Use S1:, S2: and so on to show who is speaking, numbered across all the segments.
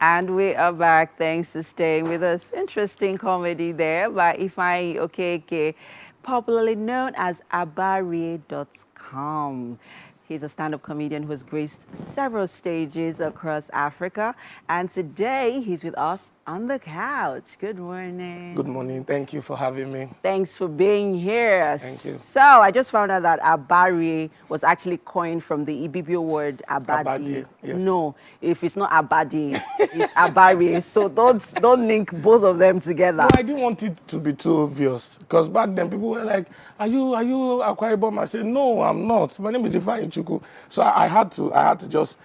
S1: And we are back. Thanks for staying with us. Interesting comedy there by Ifeanyi Okeke, popularly known as Abari.com. He's a stand-up comedian who has graced several stages across Africa. And today he's with us on the couch. Good morning.
S2: Good morning. Thank you for having me.
S1: Thanks for being here.
S2: Thank you.
S1: So I just found out that Abari was actually coined from the Ibibio word Abadi.
S2: Abadi, yes.
S1: No, if it's not Abadi, it's Abari. So don't link both of them together.
S2: No, I didn't want it to be too obvious because back then people were like, "Are you Akwa Ibom?" I said, "No, I'm not. My name is Ifeanyi Chuku." So I had to just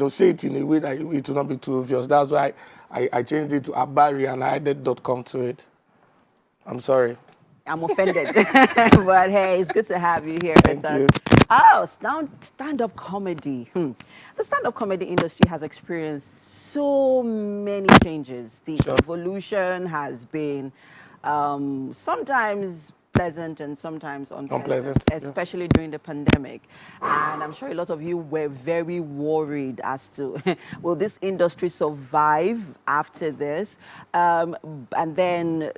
S2: say it in a way that it would not be too obvious. That's why I changed it to Abari and I added .com to it. I'm sorry.
S1: I'm offended. But hey, it's good to have you here with us.
S2: You.
S1: Oh, stand-up comedy. The stand-up comedy industry has experienced so many changes. The evolution has been sometimes pleasant and sometimes unpleasant, especially during the pandemic. And I'm sure a lot of you were very worried as to, will this industry survive after this? And then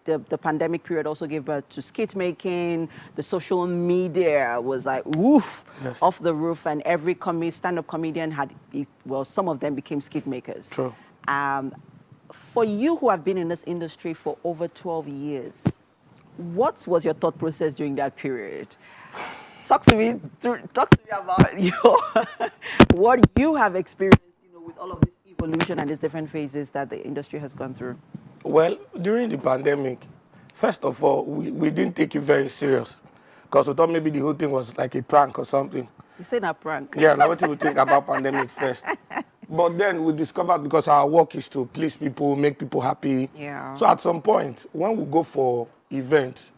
S1: the pandemic period also gave birth to skit making. The social media was like, woof, off the roof. And every stand-up comedian had, well, some of them became skit makers.
S2: True.
S1: For you who have been in this industry for over 12 years, what was your thought process during that period? Talk to me about what you have experienced, with all of this evolution and these different phases that the industry has gone through.
S2: Well, during the pandemic, first of all, we didn't take it very serious because we thought maybe the whole thing was like a prank or something.
S1: You say a prank?
S2: Yeah, now what do we think about pandemic first? But then we discovered because our work is to please people, make people happy.
S1: Yeah.
S2: So at some point, when we go for events,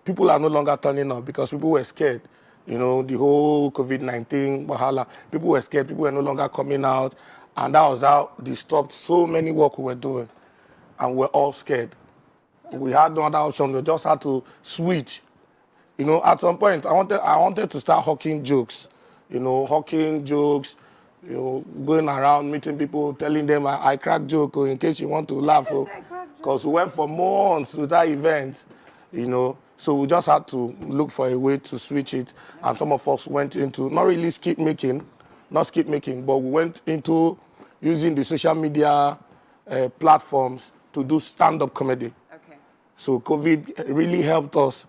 S2: people are no longer turning up because people were scared. The whole COVID-19 wahala, people were scared, people were no longer coming out. And that was how they stopped so many work we were doing. And we're all scared. We had no other option. We just had to switch. At some point, I wanted to start hawking jokes. Going around, meeting people, telling them I crack joke in case you want to laugh. Because we went for months with that event, So we just had to look for a way to switch it. And some of us went into, not really skit making, but we went into using the social media platforms to do stand-up comedy.
S1: Okay.
S2: So COVID really helped us,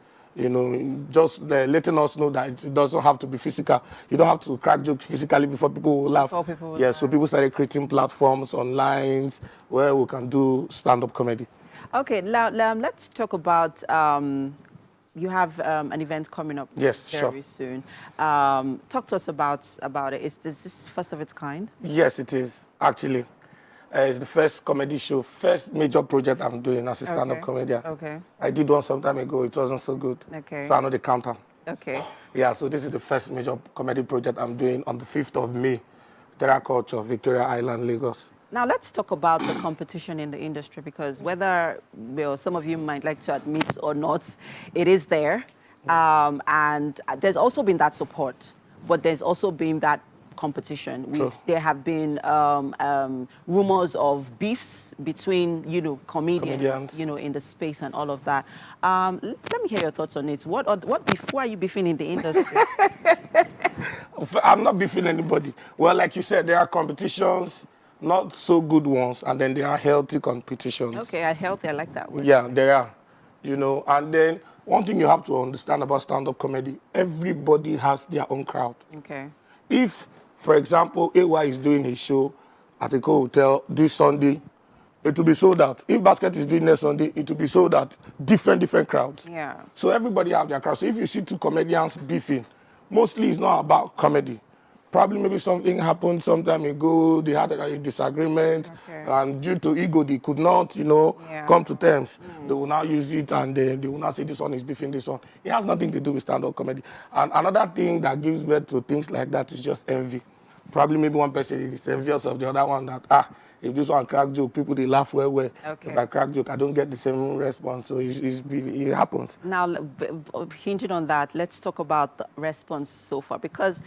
S2: just letting us know that it doesn't have to be physical. You don't have to crack jokes physically before people will laugh. So people started creating platforms online where we can do stand-up comedy. Okay,
S1: now let's talk about, you have an event coming up very soon. Talk to us about it. Is this first of its kind?
S2: Yes, it is, actually. It's the first comedy show, first major project I'm doing as a stand-up comedian.
S1: Okay.
S2: I did one some time ago. It wasn't so good.
S1: Okay.
S2: So I know the counter.
S1: Okay.
S2: Yeah, so this is the first major comedy project I'm doing on the 5th of May, Terra Culture, Victoria Island, Lagos.
S1: Now let's talk about the competition in the industry because whether some of you might like to admit or not, it is there. And there's also been that support, but there's also been that competition. There have been rumors of beefs between, comedians, in the space and all of that. Let me hear your thoughts on it. What beef are you beefing in the industry?
S2: I'm not beefing anybody. Well, like you said, there are competitions, not so good ones, and then there are healthy competitions.
S1: Okay, healthy, I like that word.
S2: Yeah, there are. And then one thing you have to understand about stand-up comedy, everybody has their own crowd.
S1: Okay.
S2: If, for example, AY is doing his show at a hotel this Sunday, it will be sold out. If Basket is doing next Sunday, it will be sold out. Different crowds.
S1: Yeah.
S2: So everybody have their crowd. So if you see two comedians beefing, mostly it's not about comedy. Probably maybe something happened some time ago, they had a disagreement, and due to ego, they could not, come to terms. They will now use it and they will now say this one is beefing this one. It has nothing to do with stand-up comedy. And another thing that gives birth to things like that is just envy. Probably maybe one person is envious of the other one that, if this one crack joke, people, they laugh well.
S1: Okay.
S2: If I crack joke, I don't get the same response. So it happens.
S1: Now, hinging on that, let's talk about the response so far. Because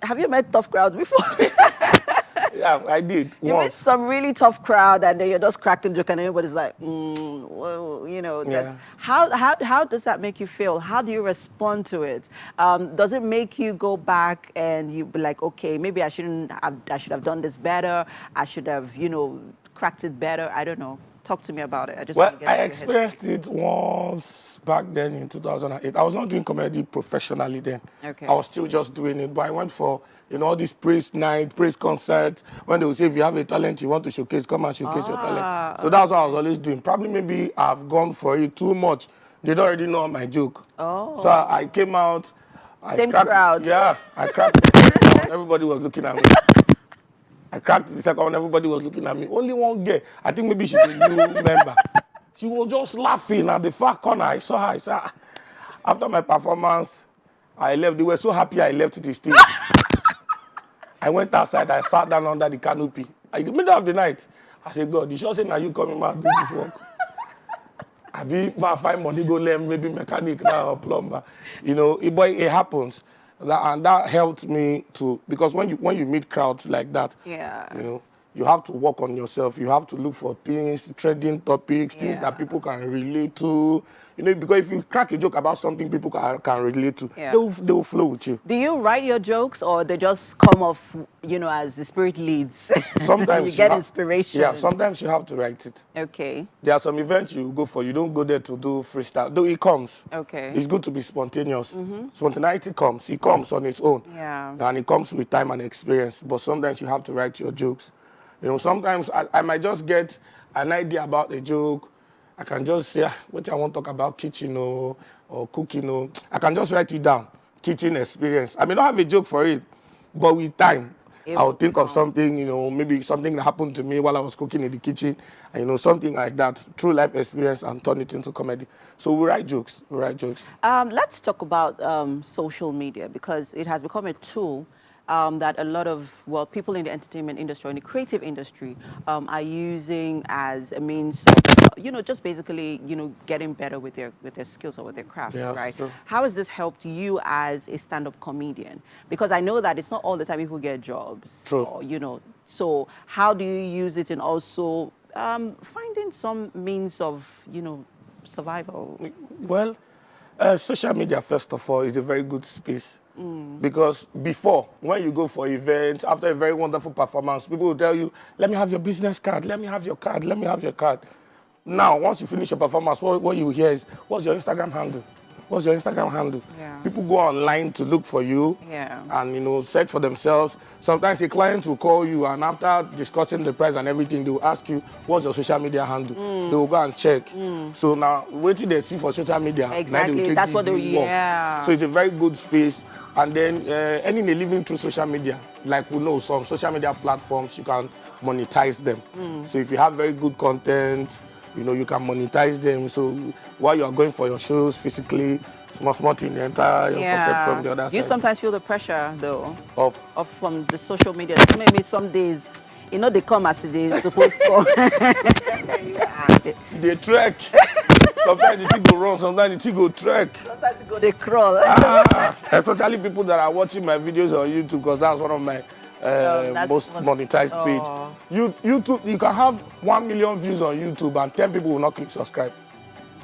S1: have you met tough crowds before?
S2: Yeah, I did
S1: You meet
S2: once.
S1: some really tough crowd, and then you're just cracking joke, and everybody's like, well, you know, that's
S2: Yeah.
S1: how does that make you feel? How do you respond to it? Does it make you go back and you be like, okay, maybe I should have done this better. I should have, you know, cracked it better. I don't know. Talk to me about it. I just
S2: Well,
S1: want to get
S2: I
S1: into your head.
S2: experienced it once back then in 2008. I was not doing comedy professionally then.
S1: Okay.
S2: I was still just doing it, but I went for, you know, all these praise night, praise concert. When they would say, if you have a talent you want to showcase, come and showcase your talent. So that's what I was always doing. Probably maybe I've gone for it too much. They don't already know my joke.
S1: Oh.
S2: So I came out.
S1: Same crowd.
S2: Yeah, I cracked the first one. Everybody was looking at me. I cracked the second one, everybody was looking at me. Only one girl, I think maybe she's a new member. She was just laughing at the far corner. I saw her. I said, "Ah." After my performance, I left. They were so happy I left the stage. I went outside. I sat down under the canopy. In the middle of the night, I said, God, you sure say now you coming out do this work? I be find money go learn maybe mechanic now or plumber. You know, it happens. And that helped me to, because when you meet crowds like that,
S1: Yeah.
S2: you know, you have to work on yourself. You have to look for things, trending topics, things
S1: Yeah.
S2: that people can relate to. You know, because if you crack a joke about something people can relate to,
S1: Yeah.
S2: they will flow with you.
S1: Do you write your jokes, or they just come off, you know, as the spirit leads?
S2: Sometimes
S1: you get inspiration.
S2: Yeah, sometimes you have to write it.
S1: Okay.
S2: There are some events you go for. You don't go there to do freestyle. Though it comes.
S1: Okay.
S2: It's good to be spontaneous. Spontaneity comes. It comes on its own.
S1: Yeah.
S2: And it comes with time and experience. But sometimes you have to write your jokes. You know, sometimes I might just get an idea about a joke. I can just say, what I want to talk about, kitchen or cooking. Or I can just write it down. Kitchen experience. I may not have a joke for it, but with time, I'll think of something, you know, maybe something that happened to me while I was cooking in the kitchen, and, you know, something like that, true life experience, and turn it into comedy. So we write jokes. We write jokes.
S1: Let's talk about social media, because it has become a tool that a lot of, well, people in the entertainment industry, in the creative industry, are using as a means of, you know, just basically, you know, getting better with their skills or with their craft,
S2: Yeah,
S1: right?
S2: true.
S1: How has this helped you as a stand-up comedian? Because I know that it's not all the time people get jobs.
S2: True.
S1: Or, you know, so how do you use it in also finding some means of, you know, survival?
S2: Well, social media, first of all, is a very good space. Because before, when you go for events, after a very wonderful performance, people will tell you, let me have your business card, let me have your card, let me have your card. Now, once you finish your performance, what you hear is, what's your Instagram handle? What's your Instagram handle?
S1: Yeah.
S2: People go online to look for you,
S1: Yeah.
S2: and, you know, search for themselves. Sometimes a client will call you, and after discussing the price and everything, they will ask you, what's your social media handle? They will go and check. So now, wait till they see for social media.
S1: Exactly.
S2: Now they will take
S1: That's what
S2: give
S1: they,
S2: you work.
S1: yeah.
S2: So it's a very good space. And then any living through social media, like we know some social media platforms, you can monetize them. So if you have very good content, you know, you can monetize them. So while you are going for your shows physically, small thing, you enter your pocket from the other side.
S1: You sometimes feel the pressure, though,
S2: Of
S1: from the social media. Maybe some days, you know, they come as they supposed to come.
S2: the trek. Sometimes the thing go wrong, sometimes the thing go trek.
S1: Sometimes you go, they crawl.
S2: Especially people that are watching my videos on YouTube, because that's one of my most monetized page. YouTube, you can have 1 million views on YouTube and 10 people will not click subscribe.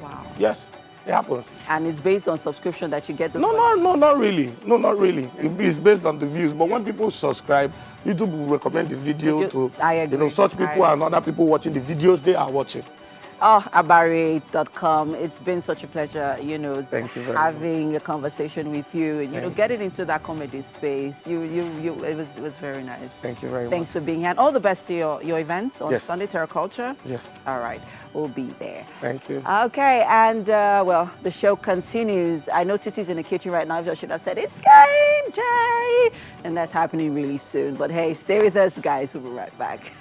S1: Wow.
S2: Yes, it happens.
S1: And it's based on subscription that you get those.
S2: No, not really. No, not really. It's based on the views. But when people subscribe, YouTube will recommend the video to,
S1: I agree.
S2: you know, such people and other people watching the videos they are watching.
S1: Oh, abare.com. It's been such a pleasure, you know,
S2: Thank you very
S1: having a conversation with you and, you know, getting into that comedy space. It was very nice.
S2: Thank you very much.
S1: Thanks for being here. And all the best to your events on
S2: Yes.
S1: Sunday Terror Culture.
S2: Yes.
S1: All right. We'll be there.
S2: Thank you.
S1: Okay. And, well, the show continues. I know Titi's in the kitchen right now. I should have said, it's game day. And that's happening really soon. But, hey, stay with us, guys. We'll be right back.